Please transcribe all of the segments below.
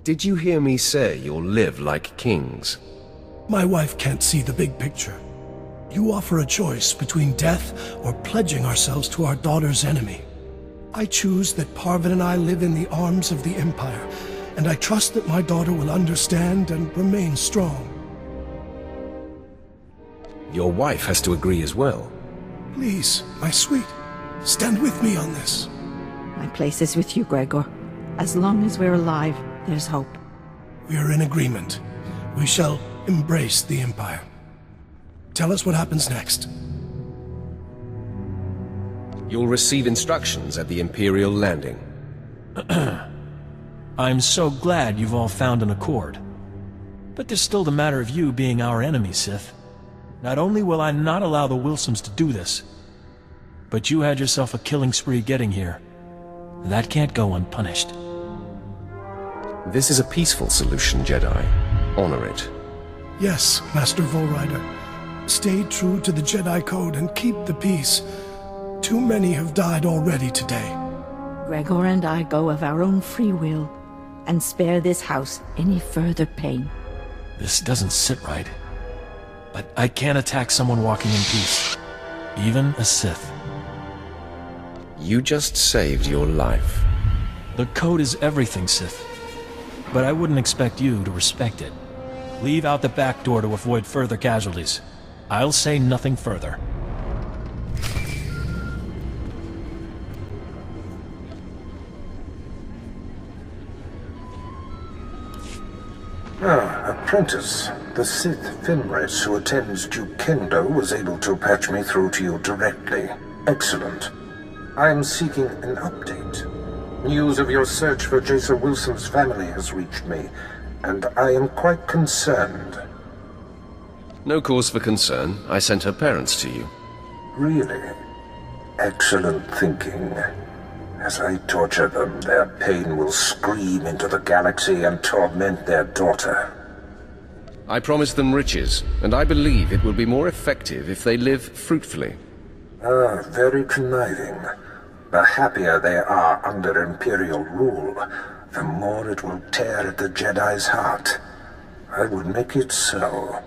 Did you hear me say you'll live like kings? My wife can't see the big picture. You offer a choice between death or pledging ourselves to our daughter's enemy. I choose that Parvin and I live in the arms of the Empire, and I trust that my daughter will understand and remain strong. Your wife has to agree as well. Please, my sweet, stand with me on this. My place is with you, Gregor. As long as we're alive, there's hope. We are in agreement. We shall embrace the Empire. Tell us what happens next. You'll receive instructions at the Imperial landing. I'm so glad you've all found an accord. But there's still the matter of you being our enemy, Sith. Not only will I not allow the Wilsons to do this, but you had yourself a killing spree getting here. That can't go unpunished. This is a peaceful solution, Jedi. Honor it. Yes, Master Volrider. Stay true to the Jedi Code and keep the peace. Too many have died already today. Gregor and I go of our own free will, and spare this house any further pain. This doesn't sit right. But I can't attack someone walking in peace. Even a Sith. You just saved your life. The code is everything, Sith. But I wouldn't expect you to respect it. Leave out the back door to avoid further casualties. I'll say nothing further. Apprentice. The Sith Fenris who attends Duke Kendo was able to patch me through to you directly. Excellent. I am seeking an update. News of your search for Jason Wilson's family has reached me, and I am quite concerned. No cause for concern. I sent her parents to you. Really? Excellent thinking. As I torture them, their pain will scream into the galaxy and torment their daughter. I promised them riches, and I believe it will be more effective if they live fruitfully. Ah, very conniving. The happier they are under Imperial rule, the more it will tear at the Jedi's heart. I would make it so.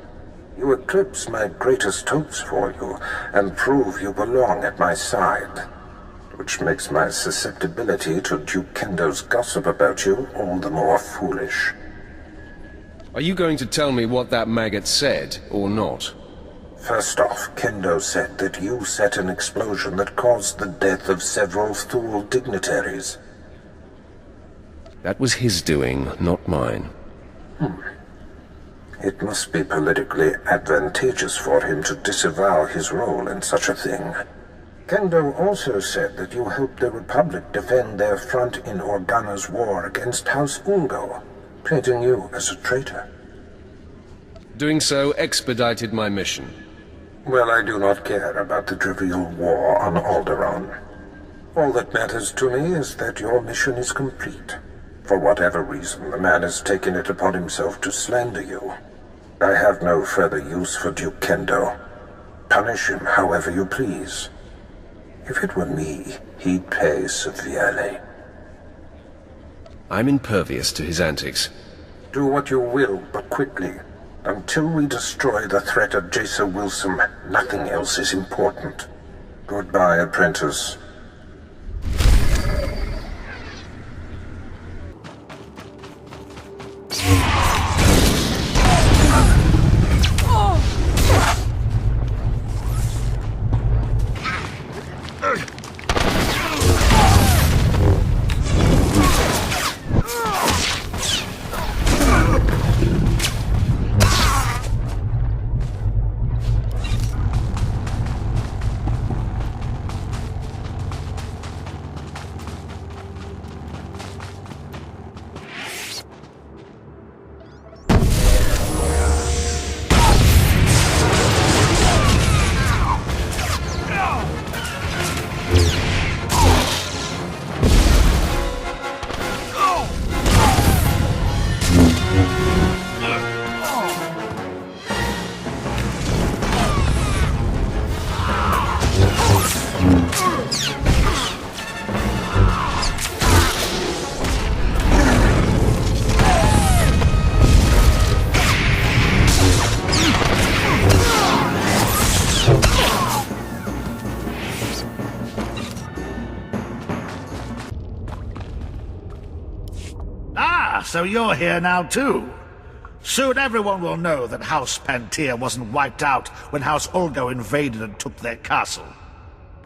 You eclipse my greatest hopes for you, and prove you belong at my side. Which makes my susceptibility to Duke Kendo's gossip about you all the more foolish. Are you going to tell me what that maggot said, or not? First off, Kendo said that you set an explosion that caused the death of several Thule dignitaries. That was his doing, not mine. It must be politically advantageous for him to disavow his role in such a thing. Kendo also said that you helped the Republic defend their front in Organa's war against House Ulgo, painting you as a traitor. Doing so expedited my mission. Well, I do not care about the trivial war on Alderaan. All that matters to me is that your mission is complete. For whatever reason, the man has taken it upon himself to slander you. I have no further use for Duke Kendo. Punish him however you please. If it were me, he'd pay severely. I'm impervious to his antics. Do what you will, but quickly. Until we destroy the threat of Jason Wilson, nothing else is important. Goodbye, apprentice. Ah, so you're here now too. Soon everyone will know that House Pantea wasn't wiped out when House Ulgo invaded and took their castle.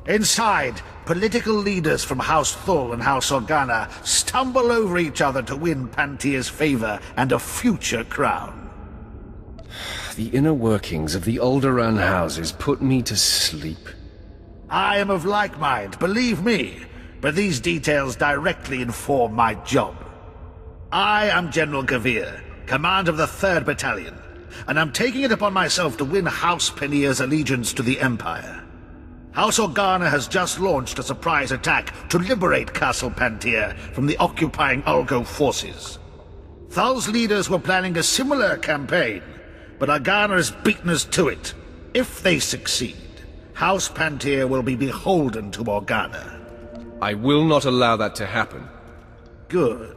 Inside, political leaders from House Thul and House Organa stumble over each other to win Pantea's favor and a future crown. The inner workings of the Alderaan houses put me to sleep. I am of like mind, believe me, but these details directly inform my job. I am General Gavir, command of the 3rd Battalion, and I'm taking it upon myself to win House Panea's allegiance to the Empire. House Organa has just launched a surprise attack to liberate Castle Pantea from the occupying Ulgo forces. Thul's leaders were planning a similar campaign, but Organa has beaten us to it. If they succeed, House Pantea will be beholden to Organa. I will not allow that to happen. Good.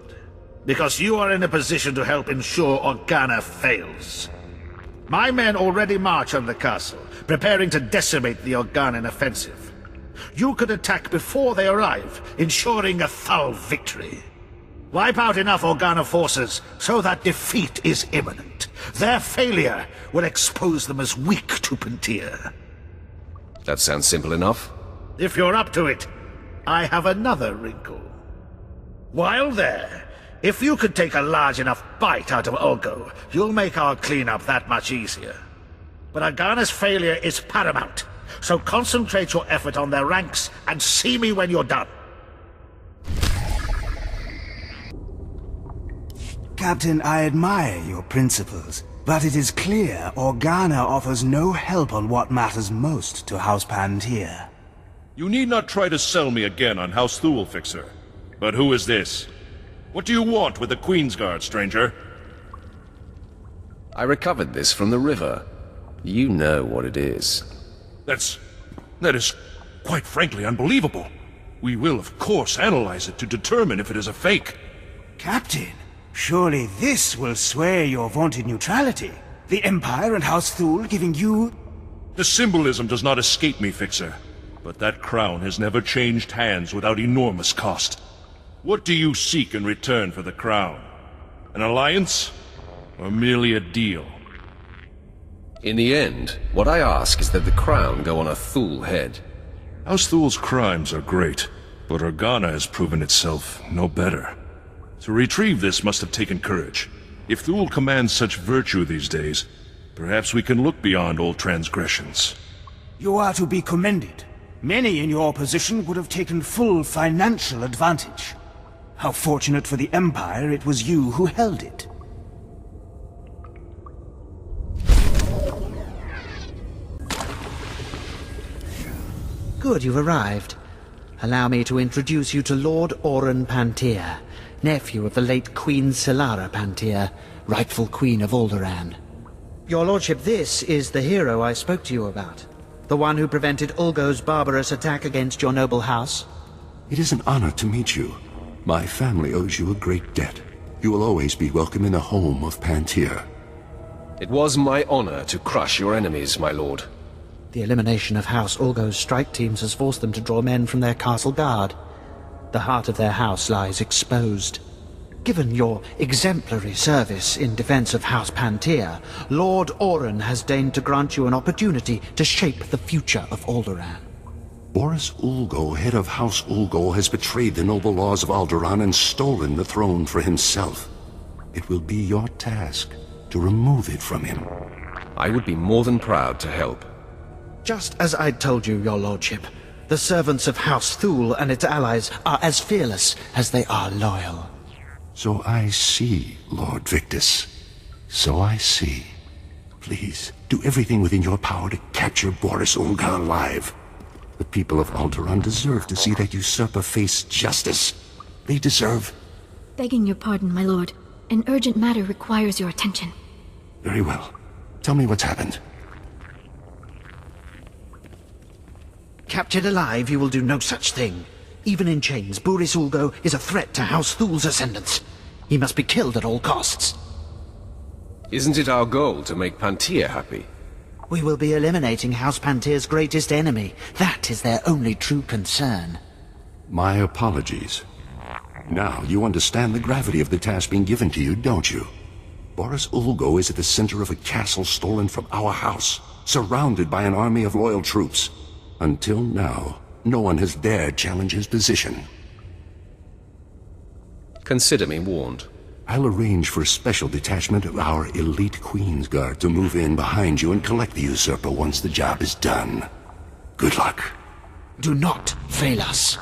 Because you are in a position to help ensure Organa fails. My men already march on the castle, preparing to decimate the Organan offensive. You could attack before they arrive, ensuring a Thul victory. Wipe out enough Organa forces so that defeat is imminent. Their failure will expose them as weak to Pantea. That sounds simple enough. If you're up to it, I have another wrinkle. While there, if you could take a large enough bite out of Ulgo, you'll make our cleanup that much easier. But Organa's failure is paramount, so concentrate your effort on their ranks and see me when you're done. Captain, I admire your principles, but it is clear Organa offers no help on what matters most to House Pantea. You need not try to sell me again on House Thul, Fixer. But who is this? What do you want with the Queensguard, stranger? I recovered this from the river. You know what it is. That is quite frankly unbelievable. We will, of course, analyze it to determine if it is a fake. Captain, surely this will swear your vaunted neutrality. The Empire and House Thul giving you... The symbolism does not escape me, Fixer. But that crown has never changed hands without enormous cost. What do you seek in return for the crown? An alliance? Or merely a deal? In the end, what I ask is that the crown go on a Thul head. House Thul's crimes are great, but Organa has proven itself no better. To retrieve this must have taken courage. If Thul commands such virtue these days, perhaps we can look beyond old transgressions. You are to be commended. Many in your position would have taken full financial advantage. How fortunate for the Empire it was you who held it. Good, you've arrived. Allow me to introduce you to Lord Oren Pantea, nephew of the late Queen Selara Pantea, rightful Queen of Alderaan. Your lordship, this is the hero I spoke to you about. The one who prevented Ulgo's barbarous attack against your noble house. It is an honor to meet you. My family owes you a great debt. You will always be welcome in the home of Pantea. It was my honor to crush your enemies, my lord. The elimination of House Ulgo's strike teams has forced them to draw men from their castle guard. The heart of their house lies exposed. Given your exemplary service in defense of House Pantea, Lord Oren has deigned to grant you an opportunity to shape the future of Alderaan. Boris Ulgo, head of House Ulgo, has betrayed the noble laws of Alderaan and stolen the throne for himself. It will be your task to remove it from him. I would be more than proud to help. Just as I told you, your lordship, the servants of House Thul and its allies are as fearless as they are loyal. So I see, Lord Victus. So I see. Please, do everything within your power to capture Boris Ulga alive. The people of Alderaan deserve to see that usurper face justice. They deserve... Begging your pardon, my lord. An urgent matter requires your attention. Very well. Tell me what's happened. Captured alive, you will do no such thing. Even in chains, Boris Ulgo is a threat to House Thul's ascendants. He must be killed at all costs. Isn't it our goal to make Pantea happy? We will be eliminating House Pantea's greatest enemy. That is their only true concern. My apologies. Now you understand the gravity of the task being given to you, don't you? Boris Ulgo is at the center of a castle stolen from our house, surrounded by an army of loyal troops. Until now, no one has dared challenge his position. Consider me warned. I'll arrange for a special detachment of our elite Queen's Guard to move in behind you and collect the usurper once the job is done. Good luck. Do not fail us.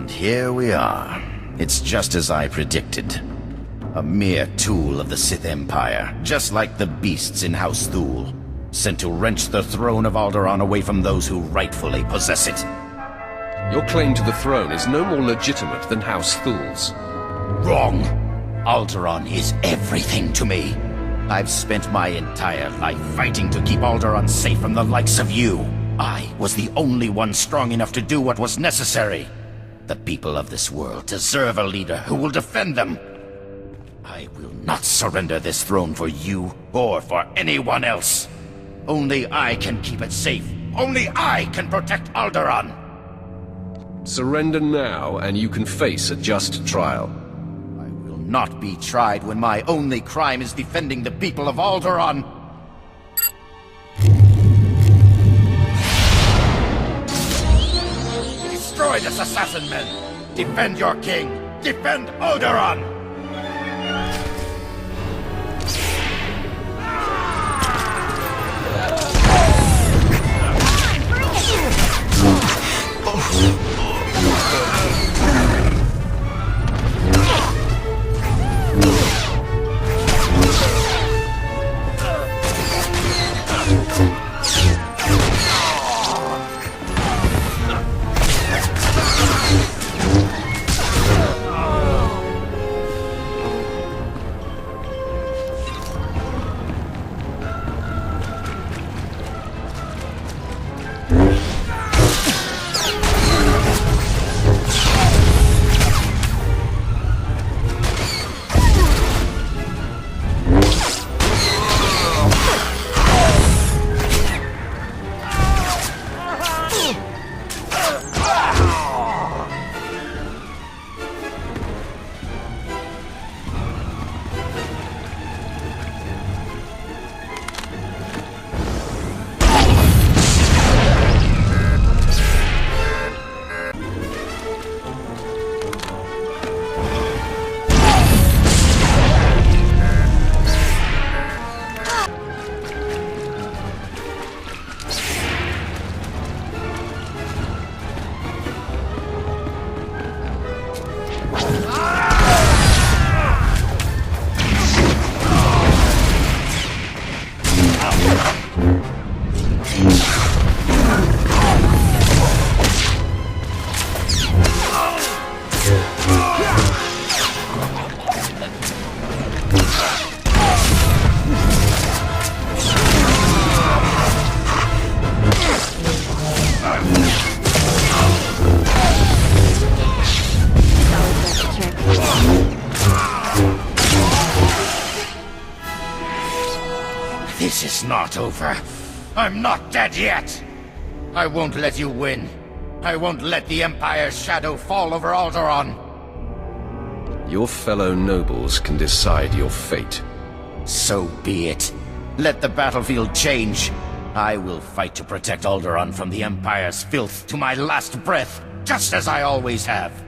Here we are. It's just as I predicted. A mere tool of the Sith Empire, just like the beasts in House Thule, sent to wrench the throne of Alderaan away from those who rightfully possess it. Your claim to the throne is no more legitimate than House Thule's. Wrong! Alderaan is everything to me. I've spent my entire life fighting to keep Alderaan safe from the likes of you. I was the only one strong enough to do what was necessary. The people of this world deserve a leader who will defend them. I will not surrender this throne for you or for anyone else. Only I can keep it safe. Only I can protect Alderaan. Surrender now, and you can face a just trial. I will not be tried when my only crime is defending the people of Alderaan. Destroy this assassin men! Defend your king! Defend Alderaan! This is not over. I'm not dead yet. I won't let you win. I won't let the Empire's shadow fall over Alderaan. Your fellow nobles can decide your fate. So be it. Let the battlefield change. I will fight to protect Alderaan from the Empire's filth to my last breath, just as I always have.